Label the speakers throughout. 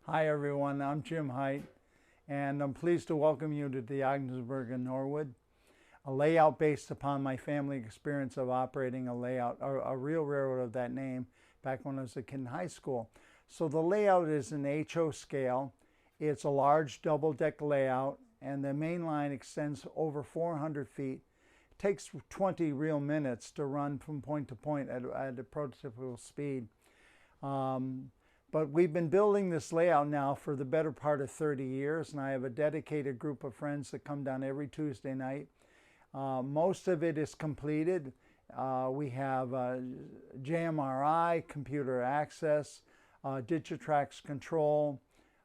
Speaker 1: Hi everyone, I'm Jim Heidt, and I'm pleased to welcome you to the Ogdensburg and Norwood, a layout based upon my family experience of operating a real railroad of that name back when I was a kid in high school. So the layout is an HO scale. It's a large double-deck layout, and the main line extends over 400 feet. It takes 20 real minutes to run from point to point at a prototypical speed. But we've been building this layout now for the better part of 30 years, and I have a dedicated group of friends that come down every Tuesday night. Most of it is completed. We have JMRI, computer access, Digitrax control,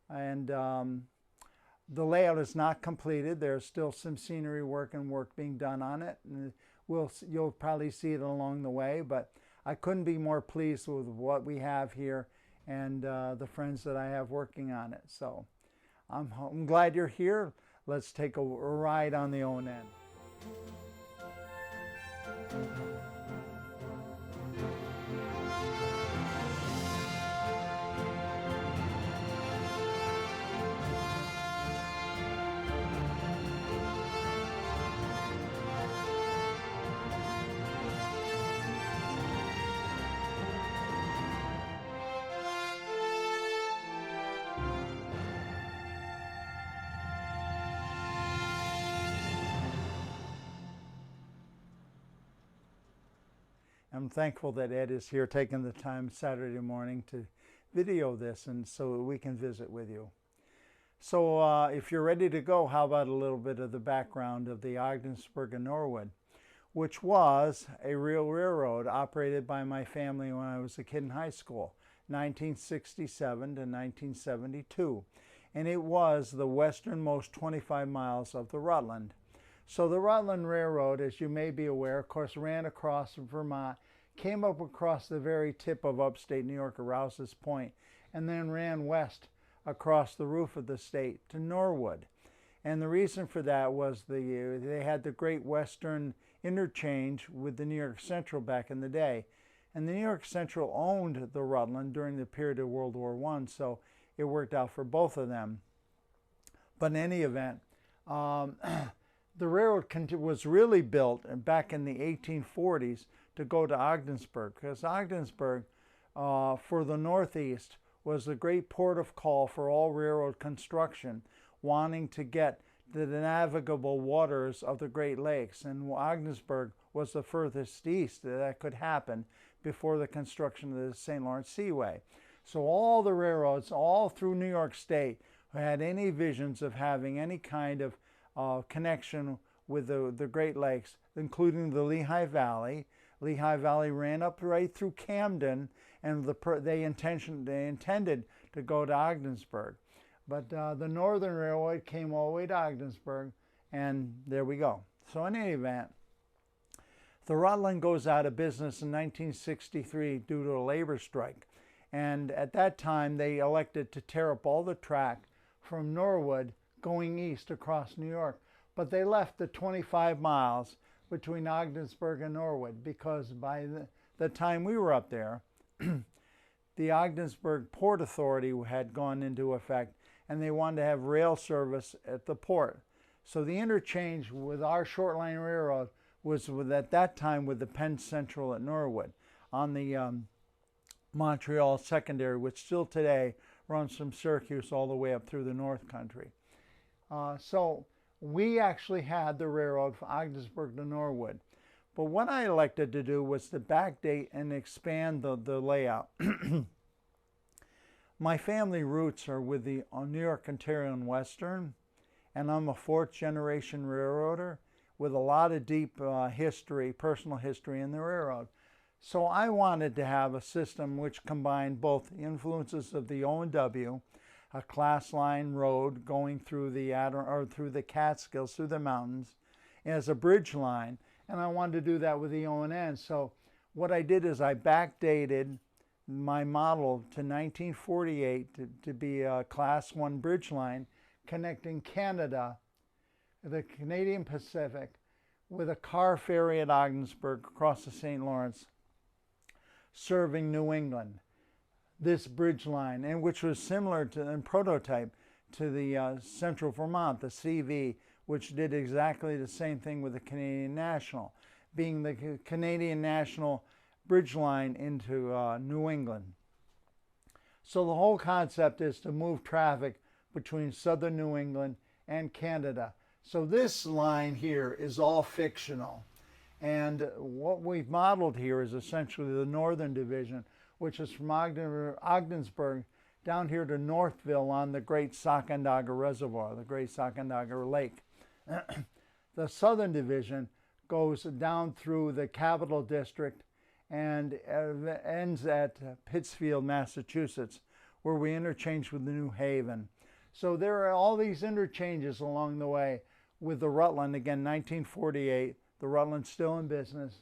Speaker 1: and the layout is not completed. There's still some scenery work and work being done on it. And you'll probably see it along the way, but I couldn't be more pleased with what we have here and the friends that I have working on it. So I'm glad you're here. Let's take a ride on the O&N. I'm thankful that Ed is here taking the time Saturday morning to video this and so we can visit with you. So if you're ready to go, how about a little bit of the background of the Ogdensburg and Norwood, which was a real railroad operated by my family when I was a kid in high school, 1967 to 1972. And it was the westernmost 25 miles of the Rutland. So the Rutland Railroad, as you may be aware, of course, ran across Vermont, came up across the very tip of upstate New York, Rouse's Point, and then ran west across the roof of the state to Norwood. And the reason for that was they had the Great Western interchange with the New York Central back in the day. And the New York Central owned the Rutland during the period of World War I, so it worked out for both of them. But in any event, the railroad was really built back in the 1840s to go to Ogdensburg, because Ogdensburg, for the Northeast, was the great port of call for all railroad construction, wanting to get to the navigable waters of the Great Lakes. And Ogdensburg was the furthest east that could happen before the construction of the St. Lawrence Seaway. So all the railroads, all through New York State, who had any visions of having any kind of connection with the Great Lakes, including the Lehigh Valley. Lehigh Valley ran up right through Camden, and they intended to go to Ogdensburg. But the Northern Railroad came all the way to Ogdensburg, and there we go. So in any event, the Rutland goes out of business in 1963 due to a labor strike. And at that time, they elected to tear up all the track from Norwood going east across New York. But they left the 25 miles between Ogdensburg and Norwood, because by the time we were up there, the Ogdensburg Port Authority had gone into effect, and they wanted to have rail service at the port. So the interchange with our short line railroad was at that time with the Penn Central at Norwood on the Montreal Secondary, which still today runs from Syracuse all the way up through the North Country. So we actually had the railroad from Ogdensburg to Norwood. But what I elected to do was to backdate and expand the layout. My family roots are with the New York, Ontario and Western, and I'm a fourth generation railroader with a lot of deep history, personal history in the railroad. So I wanted to have a system which combined both influences of the O&W, a class line road going through the Catskills, through the mountains, as a bridge line, and I wanted to do that with the O&N. So what I did is I backdated my model to 1948 to be a class 1 bridge line connecting Canada, the Canadian Pacific, with a car ferry at Ogdensburg across the St. Lawrence, serving New England. this bridge line, and which was similar to and prototype to the Central Vermont, the CV, which did exactly the same thing with the Canadian National, being the Canadian National bridge line into New England. So the whole concept is to move traffic between southern New England and Canada. So this line here is all fictional. And what we've modeled here is essentially the northern division, which is from Ogdensburg down here to Northville on the Great Sacandaga Reservoir, the Great Sacandaga Lake. The southern division goes down through the Capital District and ends at Pittsfield, Massachusetts, where we interchange with New Haven. So there are all these interchanges along the way with the Rutland. Again, 1948, the Rutland's still in business.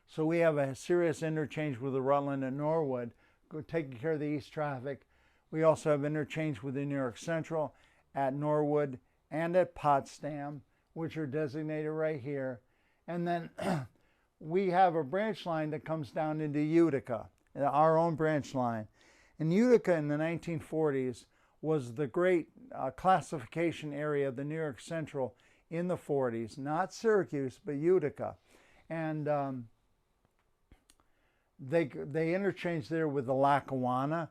Speaker 1: So we have a serious interchange with the Rutland at Norwood, taking care of the east traffic. We also have interchange with the New York Central at Norwood and at Potsdam, which are designated right here. And then we have a branch line that comes down into Utica, our own branch line. And Utica in the 1940s was the great classification area of the New York Central in the 40s, not Syracuse, but Utica. And they interchanged there with the Lackawanna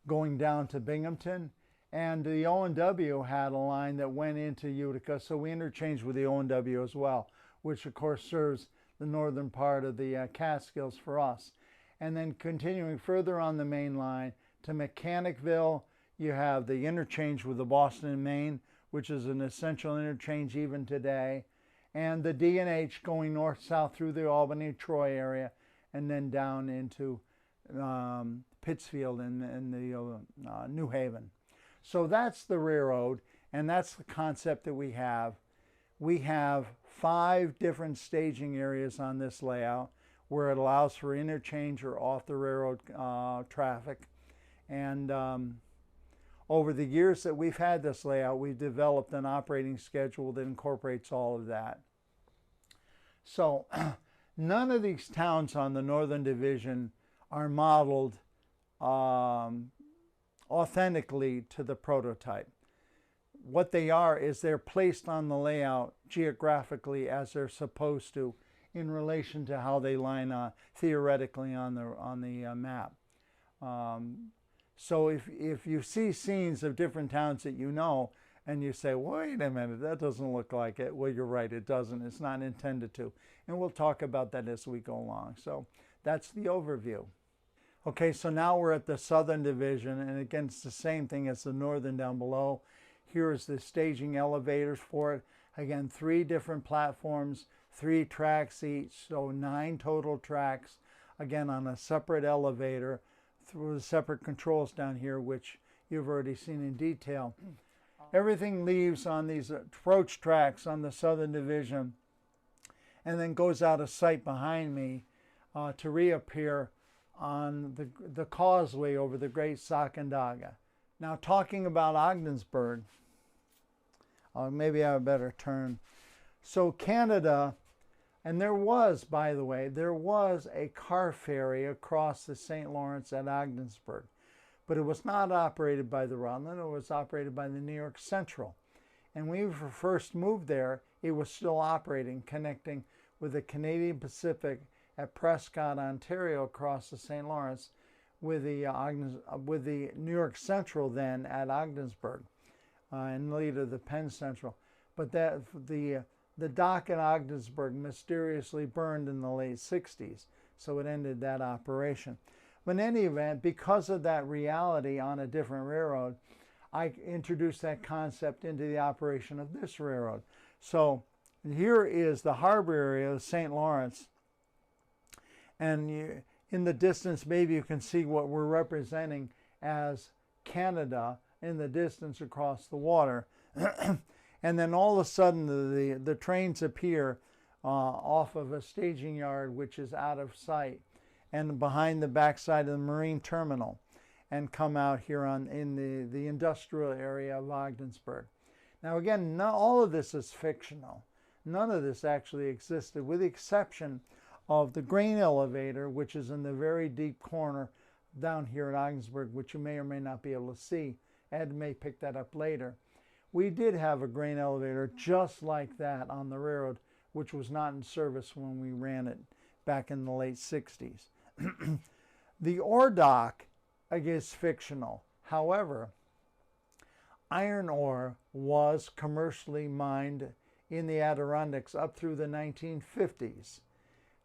Speaker 1: going down to Binghamton. And the O&W had a line that went into Utica, so we interchanged with the O&W as well, which of course serves the northern part of the Catskills for us. And then continuing further on the main line to Mechanicville, you have the interchange with the Boston and Maine, which is an essential interchange even today, and the D&H going north-south through the Albany-Troy area, and then down into Pittsfield and the New Haven. So that's the railroad, and that's the concept that we have. We have 5 different staging areas on this layout where it allows for interchange or off the railroad traffic. And over the years that we've had this layout, we've developed an operating schedule that incorporates all of that. So none of these towns on the Northern Division are modeled authentically to the prototype. What they are is they're placed on the layout geographically as they're supposed to in relation to how they line up theoretically on the map. So if you see scenes of different towns that you know, and you say, wait a minute, that doesn't look like it. Well, you're right, it doesn't. It's not intended to. And we'll talk about that as we go along. So that's the overview. Okay, so now we're at the Southern Division, and again, it's the same thing as the Northern down below. Here's the staging elevators for it. Again, 3 different platforms, 3 tracks each, so 9 total tracks, again, on a separate elevator through the separate controls down here, which you've already seen in detail. Everything leaves on these approach tracks on the Southern Division and then goes out of sight behind me to reappear on the causeway over the Great Sacandaga. Now, talking about Ogdensburg, maybe I better turn. So Canada, and there was, by the way, there was a car ferry across the St. Lawrence at Ogdensburg, but it was not operated by the Rutland, it was operated by the New York Central. And when we first moved there, it was still operating, connecting with the Canadian Pacific at Prescott, Ontario, across the St. Lawrence, with the New York Central then at Ogdensburg, and later the Penn Central. But that the dock at Ogdensburg mysteriously burned in the late 60s, so it ended that operation. But in any event, because of that reality on a different railroad, I introduced that concept into the operation of this railroad. So here is the harbor area of St. Lawrence, and in the distance, maybe you can see what we're representing as Canada in the distance across the water. And then all of a sudden, the trains appear off of a staging yard, which is out of sight, and behind the backside of the marine terminal, and come out here in the industrial area of Ogdensburg. Now again, all of this is fictional. None of this actually existed, with the exception of the grain elevator, which is in the very deep corner down here at Ogdensburg, which you may or may not be able to see. Ed may pick that up later. We did have a grain elevator just like that on the railroad, which was not in service when we ran it back in the late 60s. The ore dock is fictional. However, iron ore was commercially mined in the Adirondacks up through the 1950s.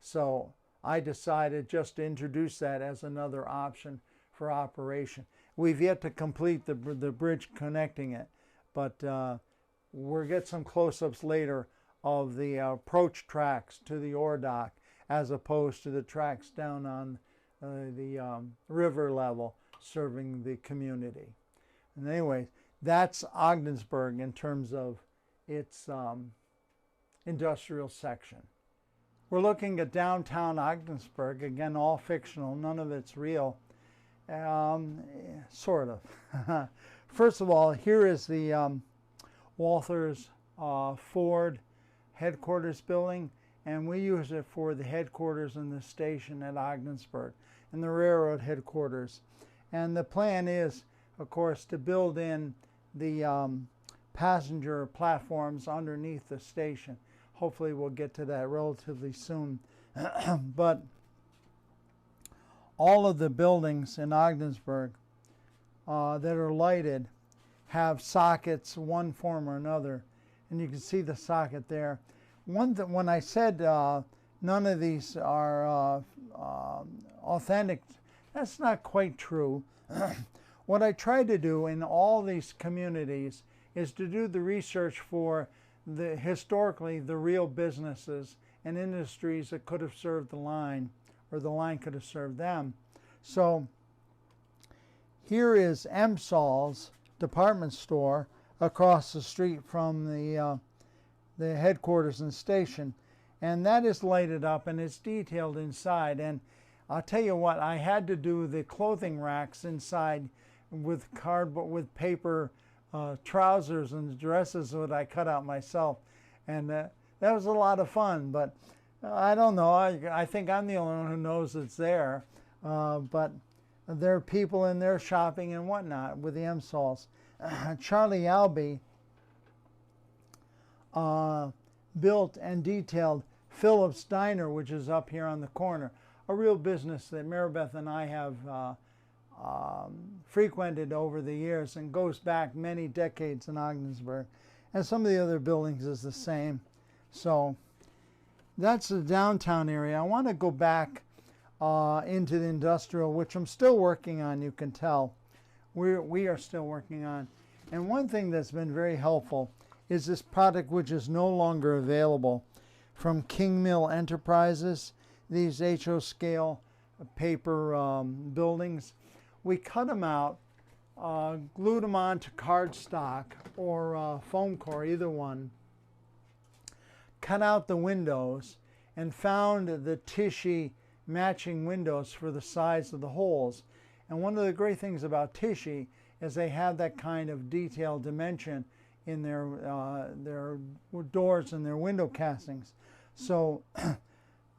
Speaker 1: So I decided just to introduce that as another option for operation. We've yet to complete the bridge connecting it, but we'll get some close-ups later of the approach tracks to the ore dock as opposed to the tracks down on the river level serving the community. And anyway, that's Ogdensburg in terms of its industrial section. We're looking at downtown Ogdensburg, again, all fictional, none of it's real, sort of. First of all, here is the Walthers Ford headquarters building, and we use it for the headquarters and the station at Ogdensburg and the railroad headquarters. And the plan is, of course, to build in the passenger platforms underneath the station. Hopefully we'll get to that relatively soon. But all of the buildings in Ogdensburg that are lighted have sockets, one form or another. And you can see the socket there. When I said none of these are authentic, that's not quite true. What I tried to do in all these communities is to do the research for historically the real businesses and industries that could have served the line, or the line could have served them. So here is MSOL's department store across the street from the headquarters and station, and that is lighted up and it's detailed inside. And I'll tell you what, I had to do the clothing racks inside with cardboard, with paper trousers and dresses that I cut out myself, and that was a lot of fun. But I don't know, I think I'm the only one who knows it's there, but there are people in there shopping and whatnot with the MSOLs. Charlie Albee built and detailed Phillips Diner, which is up here on the corner, a real business that Maribeth and I have frequented over the years and goes back many decades in Ogdensburg. And some of the other buildings is the same. So that's the downtown area. I want to go back into the industrial, which I'm still working on, you can tell. We are still working on. And one thing that's been very helpful is this product, which is no longer available, from King Mill Enterprises, these HO scale paper buildings. We cut them out, glued them onto cardstock or foam core, either one, cut out the windows, and found the Tishy matching windows for the size of the holes. And one of the great things about Tishy is they have that kind of detailed dimension in their doors and their window castings. So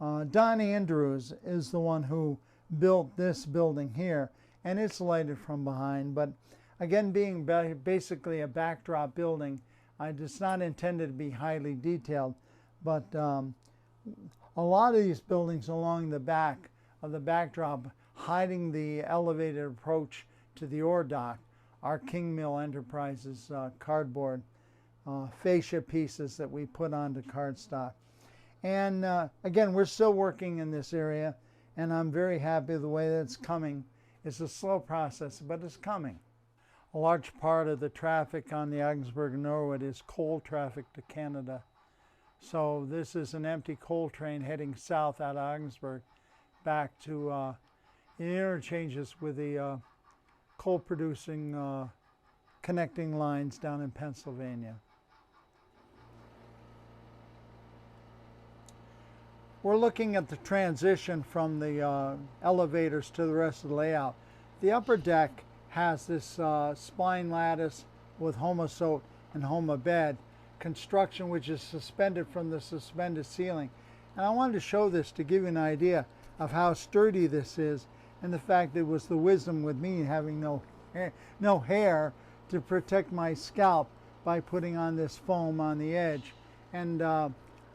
Speaker 1: Don Andrews is the one who built this building here, and it's lighted from behind. But again, being basically a backdrop building, it's not intended to be highly detailed, but a lot of these buildings along the back of the backdrop, hiding the elevated approach to the ore dock, are King Mill Enterprises cardboard fascia pieces that we put onto cardstock. And again, we're still working in this area, and I'm very happy the way that it's coming. It's a slow process, but it's coming. A large part of the traffic on the Ogdensburg and Norwood is coal traffic to Canada. So this is an empty coal train heading south out of Ogdensburg back to interchanges with the coal-producing connecting lines down in Pennsylvania. We're looking at the transition from the elevators to the rest of the layout. The upper deck has this spline lattice with homosote and homo bed construction, which is suspended from the suspended ceiling. And I wanted to show this to give you an idea of how sturdy this is and the fact that it was the wisdom with me having no hair to protect my scalp by putting on this foam on the edge. And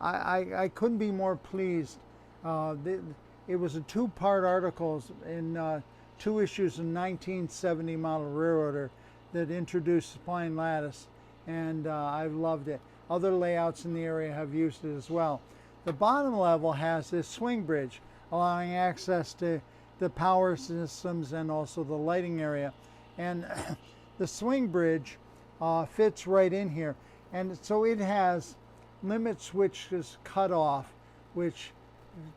Speaker 1: I couldn't be more pleased. It was a two-part article in 2 issues in 1970 model railroader that introduced spline lattice, and I've loved it. Other layouts in the area have used it as well. The bottom level has this swing bridge, allowing access to the power systems and also the lighting area. And the swing bridge fits right in here. And so it has limit switches cut off, which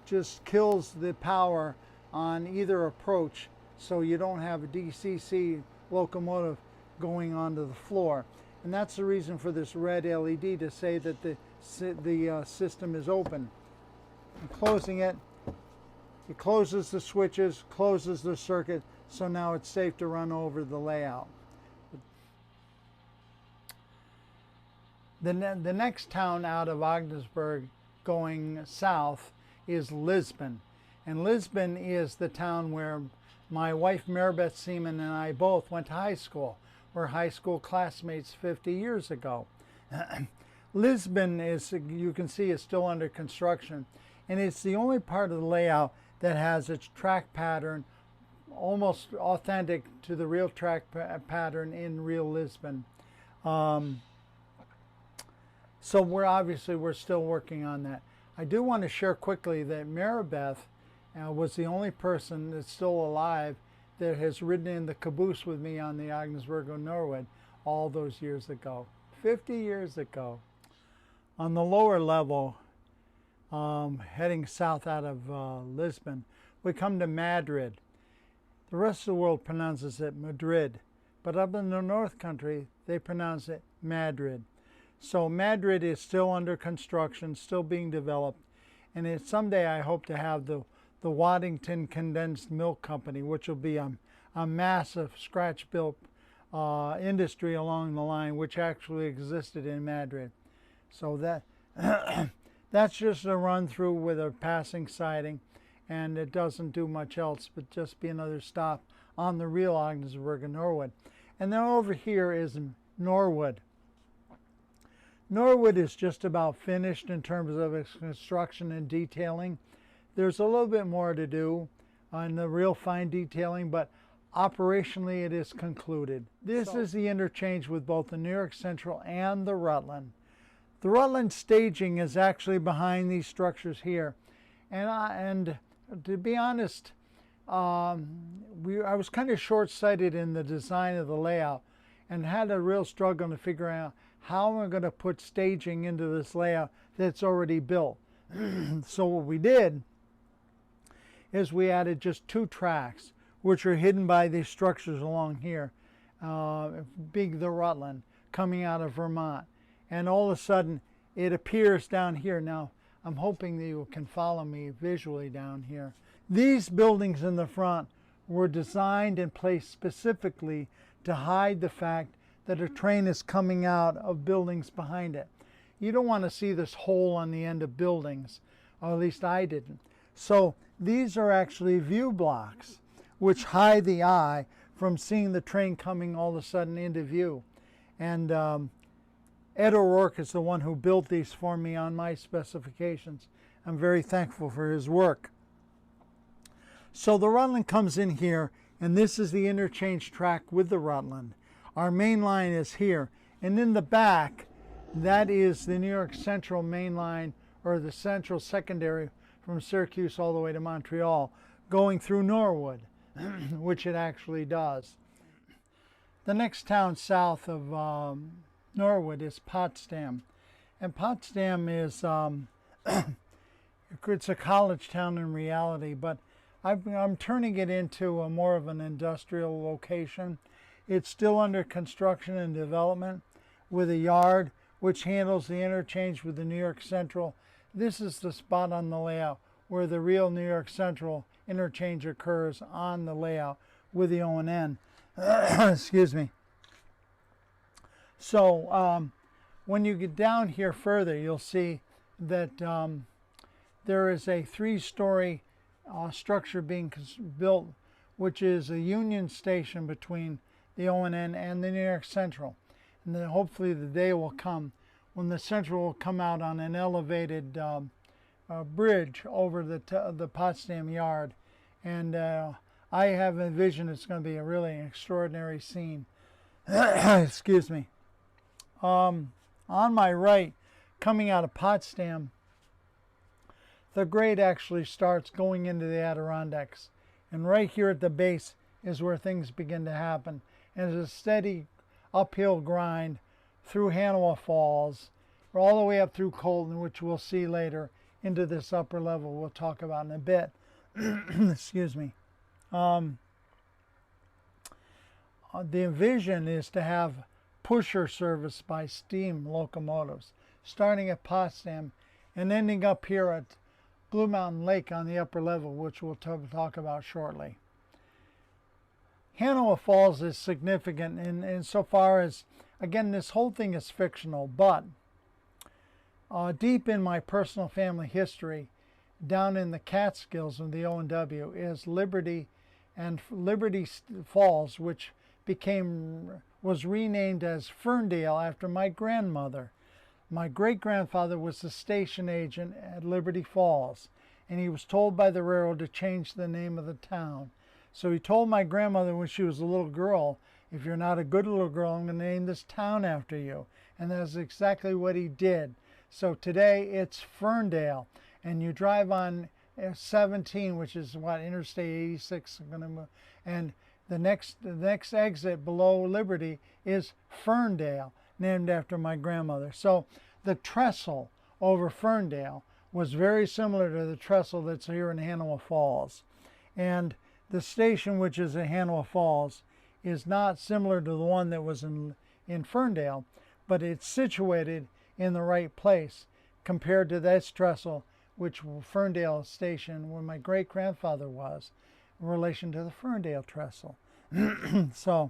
Speaker 1: just kills the power on either approach, so you don't have a DCC locomotive going onto the floor. And that's the reason for this red LED to say that the system is open. And closing it, it closes the switches, closes the circuit, so now it's safe to run over the layout. The next town out of Ogdensburg going south is Lisbon. And Lisbon is the town where my wife Maribeth Seaman and I both went to high school. We're high school classmates 50 years ago. Lisbon is, you can see, is still under construction, and it's the only part of the layout that has its track pattern almost authentic to the real track pattern in real Lisbon. So we're still working on that. I do want to share quickly that Maribeth was the only person that's still alive that has ridden in the caboose with me on the Ogdensburg and Norwood all those years ago, 50 years ago. On the lower level, heading south out of Lisbon, we come to Madrid. The rest of the world pronounces it Madrid, but up in the North Country, they pronounce it Madrid. So Madrid is still under construction, still being developed, and someday I hope to have the Waddington Condensed Milk Company, which will be a massive scratch-built industry along the line, which actually existed in Madrid. So that's just a run-through with a passing siding, and it doesn't do much else but just be another stop on the real Ogdensburg and Norwood. And then over here is Norwood. Norwood is just about finished in terms of its construction and detailing. There's a little bit more to do on the real fine detailing, but operationally it is concluded. This is the interchange with both the New York Central and the Rutland. The Rutland staging is actually behind these structures here. And to be honest, I was kind of short-sighted in the design of the layout and had a real struggle to figure out how am I going to put staging into this layout that's already built. So what we did is we added just 2 tracks, which are hidden by these structures along here, being the Rutland, coming out of Vermont. And all of a sudden, it appears down here. Now, I'm hoping that you can follow me visually down here. These buildings in the front were designed and placed specifically to hide the fact that a train is coming out of buildings behind it. You don't want to see this hole on the end of buildings, or at least I didn't. So these are actually view blocks, which hide the eye from seeing the train coming all of a sudden into view. And Ed O'Rourke is the one who built these for me on my specifications. I'm very thankful for his work. So the Rutland comes in here, and this is the interchange track with the Rutland. Our main line is here, and in the back, that is the New York Central main line, or the Central Secondary from Syracuse all the way to Montreal, going through Norwood, which it actually does. The next town south of Norwood is Potsdam, and Potsdam is it's a college town in reality, but I'm turning it into a more of an industrial location. It's still under construction and development with a yard which handles the interchange with the New York Central. This is the spot on the layout where the real New York Central interchange occurs on the layout with the O&N. Excuse me. So when you get down here further, you'll see that there is a 3-story structure being built which is a union station between the O&N and the New York Central. And then hopefully the day will come when the Central will come out on an elevated bridge over the Potsdam Yard. And I have envisioned it's going to be a really extraordinary scene. Excuse me. On my right, coming out of Potsdam, the grade actually starts going into the Adirondacks. And right here at the base is where things begin to happen. And it's a steady uphill grind through Hanawa Falls, all the way up through Colton, which we'll see later, into this upper level we'll talk about in a bit. Excuse me. The vision is to have pusher service by steam locomotives, starting at Potsdam and ending up here at Blue Mountain Lake on the upper level, which we'll talk about shortly. Hanawa Falls is significant in so far as, again, this whole thing is fictional, but deep in my personal family history, down in the Catskills of the O&W, is Liberty and Liberty Falls, which was renamed as Ferndale after my grandmother. My great-grandfather was the station agent at Liberty Falls, and he was told by the railroad to change the name of the town. So he told my grandmother when she was a little girl, if you're not a good little girl, I'm going to name this town after you. And that's exactly what he did. So today it's Ferndale, and you drive on 17, which is what, Interstate 86, and the next exit below Liberty is Ferndale, named after my grandmother. So the trestle over Ferndale was very similar to the trestle that's here in Hanawa Falls. And the station, which is at Hanawa Falls, is not similar to the one that was in Ferndale, but it's situated in the right place compared to this trestle, which Ferndale Station, where my great-grandfather was, in relation to the Ferndale trestle. So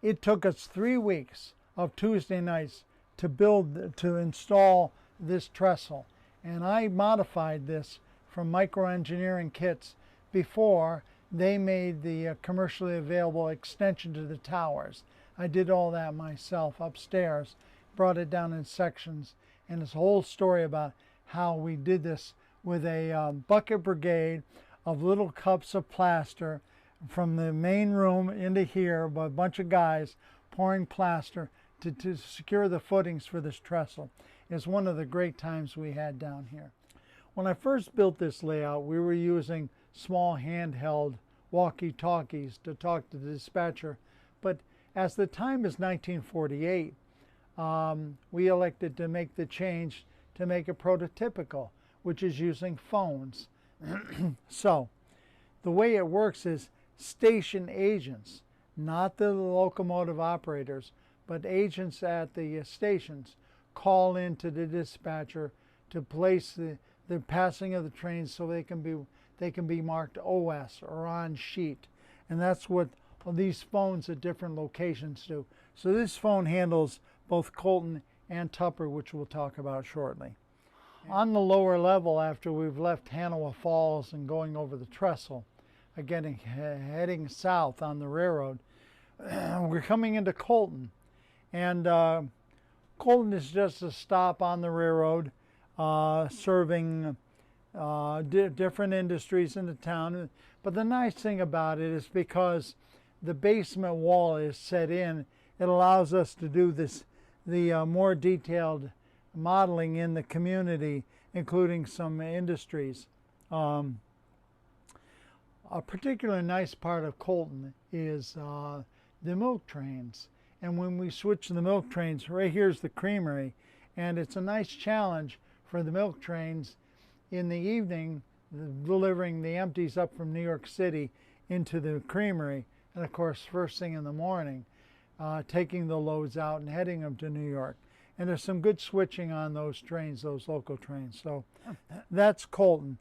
Speaker 1: it took us 3 weeks of Tuesday nights to install this trestle. And I modified this from microengineering kits before they made the commercially available extension to the towers. I did all that myself upstairs, brought it down in sections, and this whole story about how we did this with a bucket brigade of little cups of plaster from the main room into here, by a bunch of guys pouring plaster to secure the footings for this trestle. Is one of the great times we had down here. When I first built this layout, we were using small handheld walkie-talkies to talk to the dispatcher, but as the time is 1948, we elected to make the change to make it prototypical, which is using phones. So the way it works is station agents, not the locomotive operators, but agents at the stations, call into the dispatcher to place the passing of the trains so they can be marked OS or on sheet. And that's what these phones at different locations do. So this phone handles both Colton and Tupper, which we'll talk about shortly. On the lower level, after we've left Hanawa Falls and going over the trestle, again heading south on the railroad, we're coming into Colton. And Colton is just a stop on the railroad, serving different industries in the town. But the nice thing about it is because the basement wall is set in, it allows us to do the more detailed modeling in the community, including some industries. A particular nice part of Colton is the milk trains. And when we switch the milk trains, right here's the creamery, and it's a nice challenge for the milk trains in the evening, delivering the empties up from New York City into the creamery, and of course first thing in the morning, taking the loads out and heading them to New York. And there's some good switching on those trains, those local trains. So that's Colton.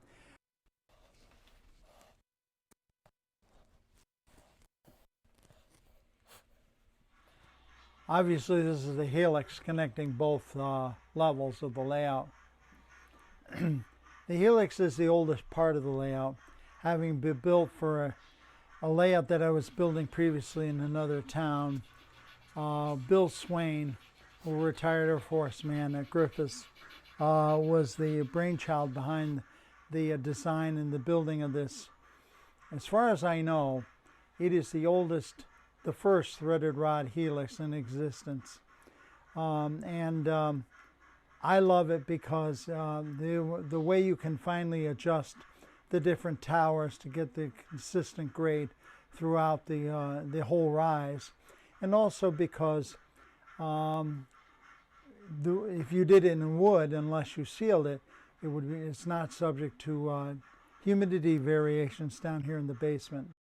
Speaker 1: Obviously, this is the helix connecting both levels of the layout. The helix is the oldest part of the layout, having been built for a layout that I was building previously in another town. Bill Swain, who retired Air Force man at Griffiths, was the brainchild behind the design and the building of this. As far as I know, it is the first threaded rod helix in existence. I love it because the way you can finally adjust the different towers to get the consistent grade throughout the whole rise, and also because if you did it in wood, unless you sealed it, it's not subject to humidity variations down here in the basement.